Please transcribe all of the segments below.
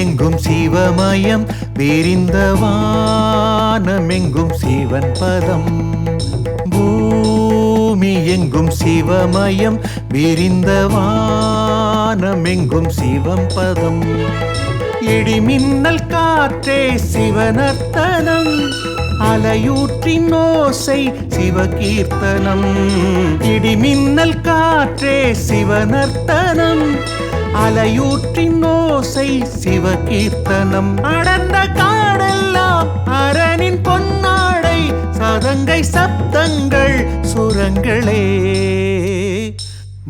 எங்கும் சிவமயம் விரிந்த வானமெங்கும் சிவன் பதம். பூமி எங்கும் சிவமயம் விரிந்த வானமெங்கும் சிவம் பதம். இடிமின்னல் காற்றே சிவனர்த்தனம், அலையூற்றின் ஓசை சிவகீர்த்தனம். இடிமின்னல் காற்றே சிவனர்த்தனம், அலையூற்றின் ஓசை சிவகீர்த்தனம். அடர்ந்த காடெல்லாம் அரணின் பொன்னாடை, சதங்கை சப்தங்கள் சுரங்களே.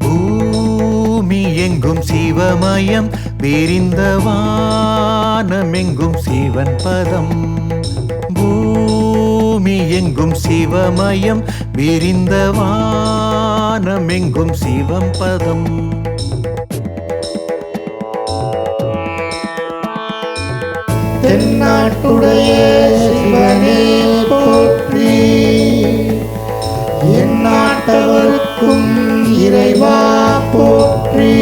பூமி எங்கும் சிவமயம் விரிந்த வானமெங்கும் சிவன் பதம். பூமி எங்கும் சிவமயம் விரிந்த வானமெங்கும் சிவம் பதம். தென்னாட்டுடைய சிவனே போற்றி, எந்நாட்டவர்க்கும் இறைவா போற்றி.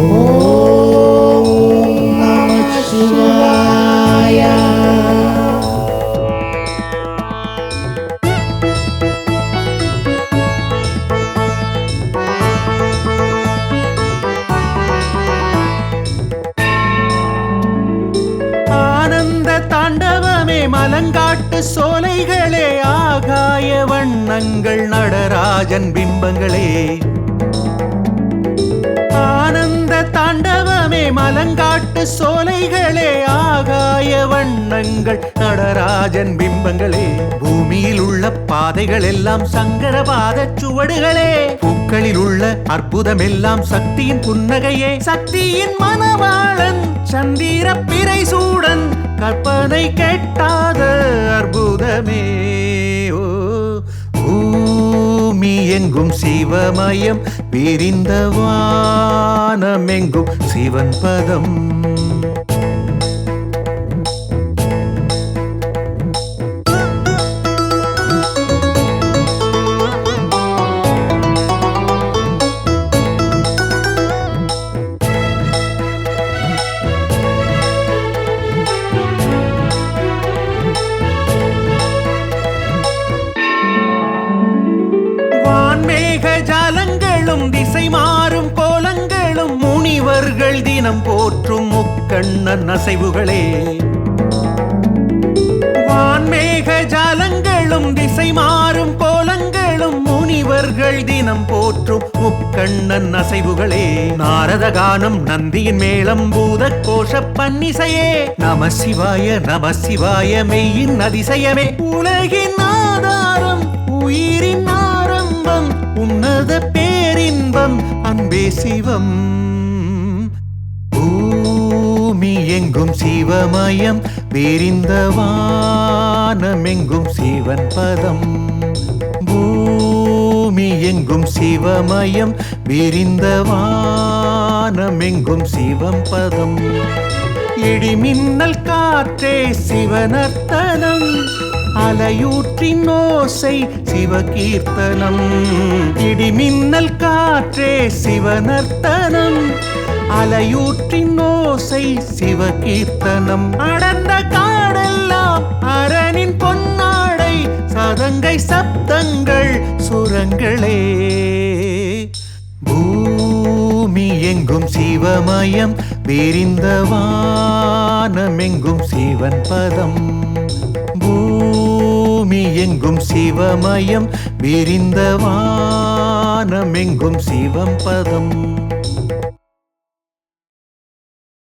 ஓம் நம சிவாய. தாண்டவமே மலங்காட்டு சோலைகளே, ஆகாய வண்ணங்கள் நடராஜன் பிம்பங்களே. ஆனந்த தாண்டவமே மலங்காட்டு சோலைகளே, ஆகாய வண்ணங்கள் நடராஜன் பிம்பங்களே. பூமியில் உள்ள பாதைகள் எல்லாம் சங்கர பாத சுவடுகளே. பூக்களில் உள்ள அற்புதம் எல்லாம் சக்தியின் புன்னகையே. சக்தியின் மணவாளன் சந்திர பிறை சூடன், கற்பனை கெட்டாத அற்புதமே. பூமி எங்கும் சிவமயம் விரிந்த வானமெங்கும் சிவன் பதம். ஜாலங்களும் திசை மாறும் கோலங்களும் முனிவர்கள் தினம் போற்றும் முக்கண்ணன் அசைவுகளே. வான்மேக ஜாலங்களும் திசை மாறும் கோலங்களும் முனிவர்கள் தினம் போற்றும் முக்கண்ணன் அசைவுகளே. நாரத கானம் நந்தியின் மேளம் பூத கோஷ பன்னிசையே. நம சிவாய நம சிவாய மெய்யின் அதிசயமே. உலகின் ஆதாரம் உயிரின் ஆரம்பம், உன்னத பேரின்பம் அன்பே சிவம். பூமி எங்கும் சிவமயம் விரிந்த வானமெங்கும் சிவன் பதம். பூமி எங்கும் சிவமயம் விரிந்த வானமெங்கும் சிவம் பதம். இடிமின்னல் காற்றே சிவனர்த்தனம், அலையூற்றின் ஓசை சிவகீர்த்தனம். இடிமின்னல் காற்றே சிவனர்த்தனம், அலையூற்றின் ஓசை சிவகீர்த்தனம். அடர்ந்த காடெல்லாம் அரணின் பொன்னாடை, சதங்கை சப்தங்கள் சுரங்களே. பூமி எங்கும் சிவமயம் விரிந்த வானமெங்கும் சிவன் பதம். பூமி எங்கும் சிவமயம் விரிந்த வானமெங்கும் சிவம் பதம்.